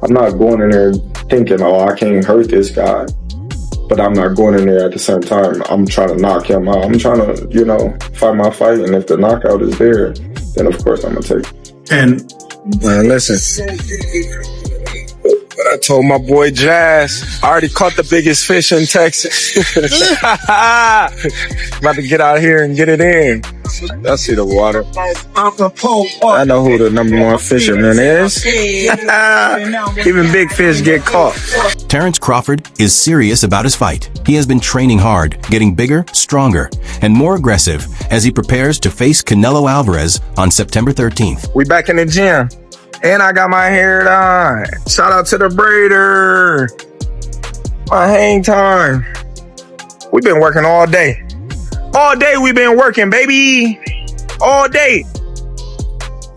I'm not going in there thinking, oh, I can't hurt this guy. But I'm not going in there at the same time. I'm trying to knock him out. I'm trying to, fight my fight. And if the knockout is there, then of course I'm going to take it. And listen, what I told my boy Jazz, I already caught the biggest fish in Texas. About to get out here and get it in. I see the water. I know who the number one fisherman is. Even big fish get caught. Terence Crawford is serious about his fight. He has been training hard, getting bigger, stronger, and more aggressive as he prepares to face Canelo Alvarez on September 13th. We back in the gym. And I got my hair done. Shout out to the braider. My hang time. We've been working all day. All day we've been working, baby. All day.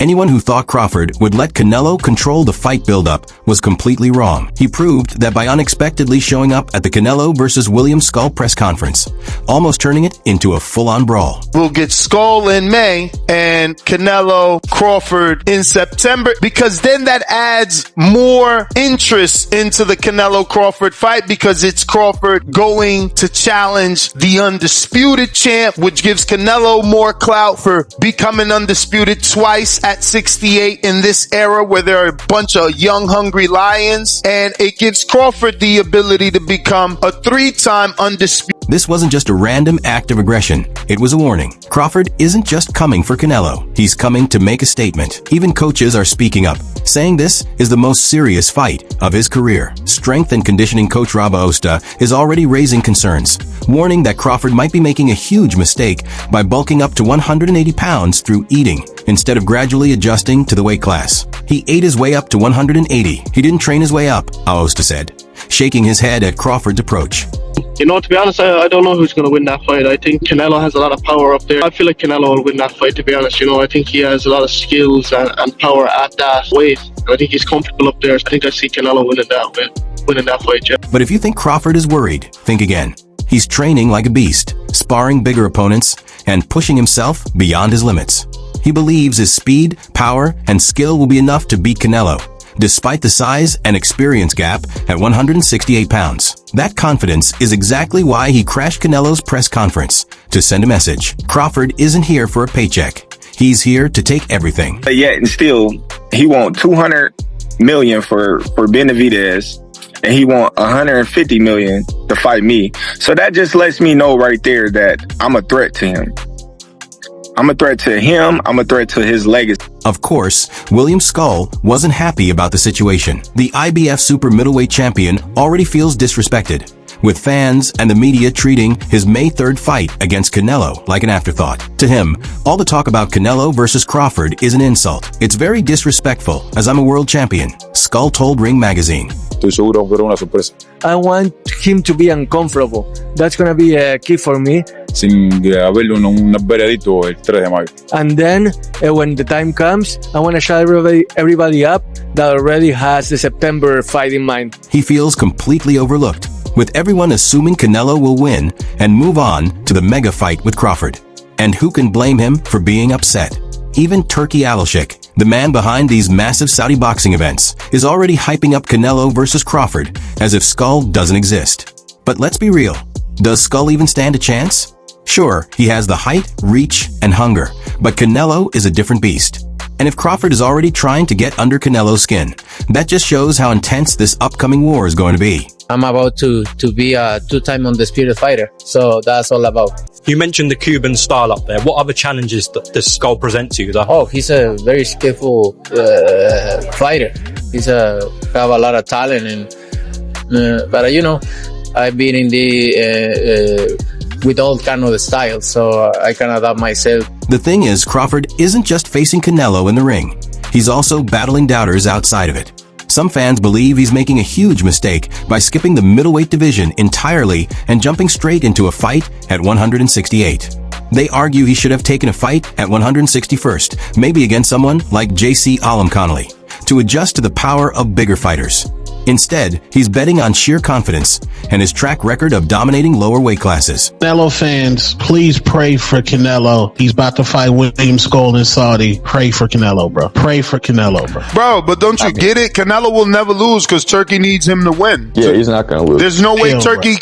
Anyone who thought Crawford would let Canelo control the fight build-up was completely wrong. He proved that by unexpectedly showing up at the Canelo versus William Skull press conference, almost turning it into a full-on brawl. We'll get Skull in May and Canelo Crawford in September, because then that adds more interest into the Canelo Crawford fight, because it's Crawford going to challenge the undisputed champ, which gives Canelo more clout for becoming undisputed twice at 68 in this era where there are a bunch of young, hungry lions, and it gives Crawford the ability to become a 3-time undisputed. This wasn't just a random act of aggression. It was a warning. Crawford isn't just coming for Canelo. He's coming to make a statement. Even coaches are speaking up, saying this is the most serious fight of his career. Strength and conditioning coach Rob Osta is already raising concerns, warning that Crawford might be making a huge mistake by bulking up to 180 pounds through eating, instead of gradually adjusting to the weight class. He ate his way up to 180. He didn't train his way up, Aosta said, shaking his head at Crawford's approach. To be honest, I don't know who's going to win that fight. I think Canelo has a lot of power up there. I feel like Canelo will win that fight, to be honest. I think he has a lot of skills and power at that weight. I think he's comfortable up there. I think I see Canelo winning that fight, yeah. But if you think Crawford is worried, think again. He's training like a beast, sparring bigger opponents, and pushing himself beyond his limits. He believes his speed, power, and skill will be enough to beat Canelo, despite the size and experience gap at 168 pounds. That confidence is exactly why he crashed Canelo's press conference, to send a message. Crawford isn't here for a paycheck. He's here to take everything. Yet and still, he want $200 million for Benavidez, and he want $150 million to fight me. So that just lets me know right there that I'm a threat to him. I'm a threat to him. I'm a threat to his legacy. Of course, William Skull wasn't happy about the situation. The IBF super middleweight champion already feels disrespected, with fans and the media treating his May 3rd fight against Canelo like an afterthought. To him, all the talk about Canelo versus Crawford is an insult. It's very disrespectful, as I'm a world champion, Skull told Ring Magazine. Estoy seguro que era una sorpresa. I want him to be uncomfortable. That's going to be a key for me. Sin haberle un veredicto el 3 de mayo. And then, when the time comes, I want to shut everybody up that already has the September fight in mind. He feels completely overlooked, with everyone assuming Canelo will win and move on to the mega fight with Crawford. And who can blame him for being upset? Even Turki Alashik, the man behind these massive Saudi boxing events, is already hyping up Canelo versus Crawford as if Skull doesn't exist. But let's be real. Does Skull even stand a chance? Sure, he has the height, reach, and hunger, but Canelo is a different beast. And if Crawford is already trying to get under Canelo's skin, that just shows how intense this upcoming war is going to be. I'm about to be a 2-time undisputed fighter, so that's all about. You mentioned the Cuban style up there. What other challenges does Skull present to you? Oh, he's a very skillful fighter. He's have a lot of talent, and but I've been in the with all kind of the styles, so I can adapt myself. The thing is, Crawford isn't just facing Canelo in the ring. He's also battling doubters outside of it. Some fans believe he's making a huge mistake by skipping the middleweight division entirely and jumping straight into a fight at 168. They argue he should have taken a fight at 161st, maybe against someone like JC Connolly, to adjust to the power of bigger fighters. Instead, he's betting on sheer confidence and his track record of dominating lower weight classes. Canelo fans, please pray for Canelo. He's about to fight William Skoll in Saudi. Pray for Canelo, bro. Pray for Canelo, bro. Bro, but don't you get it? Canelo will never lose because Turkey needs him to win. Yeah, he's not going to lose. There's no way Turkey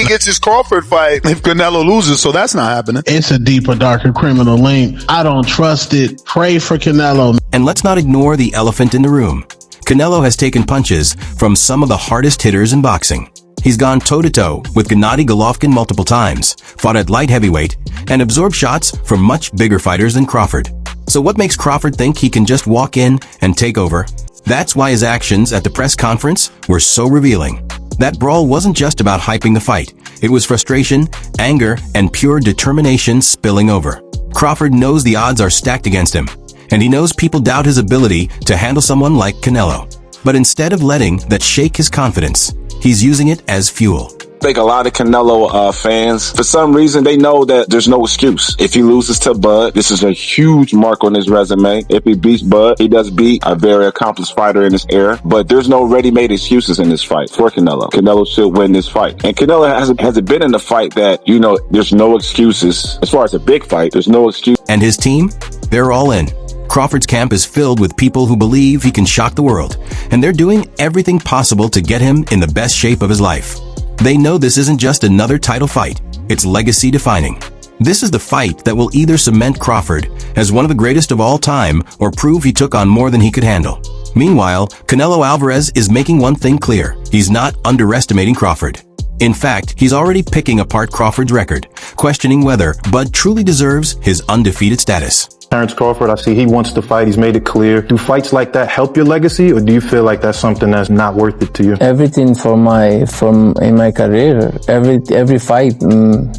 gets his Crawford fight if Canelo loses, so that's not happening. It's a deeper, darker criminal link. I don't trust it. Pray for Canelo. And let's not ignore the elephant in the room. Canelo has taken punches from some of the hardest hitters in boxing. He's gone toe-to-toe with Gennady Golovkin multiple times, fought at light heavyweight, and absorbed shots from much bigger fighters than Crawford. So what makes Crawford think he can just walk in and take over? That's why his actions at the press conference were so revealing. That brawl wasn't just about hyping the fight. It was frustration, anger, and pure determination spilling over. Crawford knows the odds are stacked against him, and he knows people doubt his ability to handle someone like Canelo. But instead of letting that shake his confidence, he's using it as fuel. I think a lot of Canelo fans, for some reason, they know that there's no excuse. If he loses to Bud, this is a huge mark on his resume. If he beats Bud, he does beat a very accomplished fighter in this era. But there's no ready-made excuses in this fight for Canelo. Canelo should win this fight. And Canelo hasn't been in a fight that, there's no excuses. As far as a big fight, there's no excuse. And his team? They're all in. Crawford's camp is filled with people who believe he can shock the world, and they're doing everything possible to get him in the best shape of his life. They know this isn't just another title fight, it's legacy defining. This is the fight that will either cement Crawford as one of the greatest of all time or prove he took on more than he could handle. Meanwhile, Canelo Alvarez is making one thing clear. He's not underestimating Crawford. In fact, he's already picking apart Crawford's record, questioning whether Bud truly deserves his undefeated status. Terence Crawford, I see he wants to fight. He's made it clear. Do fights like that help your legacy, or do you feel like that's something that's not worth it to you? Everything in my career, every fight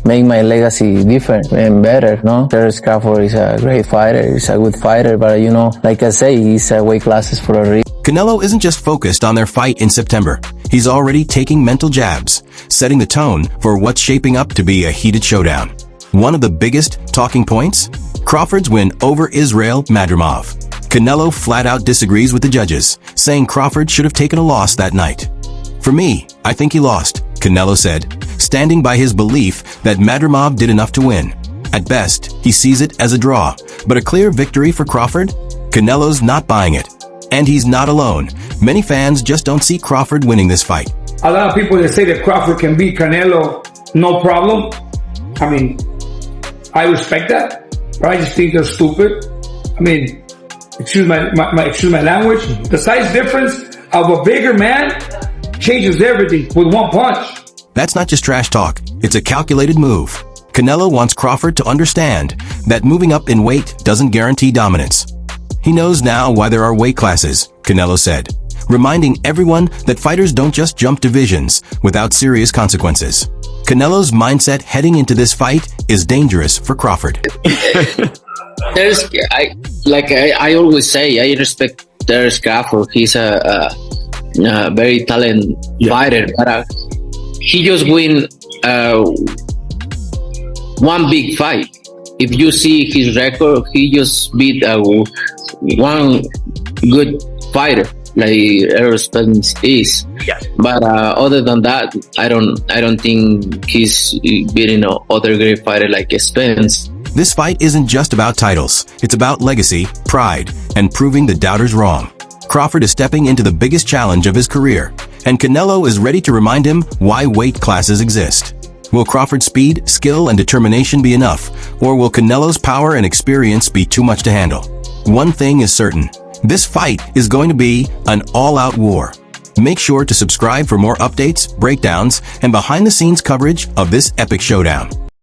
make my legacy different and better. No, Terence Crawford is a great fighter. He's a good fighter, but like I say, he's weight classes for a reason. Canelo isn't just focused on their fight in September. He's already taking mental jabs, setting the tone for what's shaping up to be a heated showdown. One of the biggest talking points? Crawford's win over Israel Madrimov. Canelo flat out disagrees with the judges, saying Crawford should have taken a loss that night. For me, I think he lost, Canelo said, standing by his belief that Madrimov did enough to win. At best, he sees it as a draw, but a clear victory for Crawford? Canelo's not buying it. And he's not alone. Many fans just don't see Crawford winning this fight. A lot of people that say that Crawford can beat Canelo, no problem. I mean, I respect that. But I just think they're stupid. I mean, excuse my language. The size difference of a bigger man changes everything with one punch. That's not just trash talk. It's a calculated move. Canelo wants Crawford to understand that moving up in weight doesn't guarantee dominance. He knows now why there are weight classes, Canelo said, reminding everyone that fighters don't just jump divisions without serious consequences. Canelo's mindset heading into this fight is dangerous for Crawford. I always say, I respect Terence Crawford. He's a very talented fighter, but he just win one big fight. If you see his record, he just beat one good fighter, like Errol Spence is. Yes. But other than that, I don't think he's beating other great fighter like Spence. This fight isn't just about titles. It's about legacy, pride, and proving the doubters wrong. Crawford is stepping into the biggest challenge of his career, and Canelo is ready to remind him why weight classes exist. Will Crawford's speed, skill, and determination be enough, or will Canelo's power and experience be too much to handle? One thing is certain. This fight is going to be an all-out war. Make sure to subscribe for more updates, breakdowns, and behind-the-scenes coverage of this epic showdown.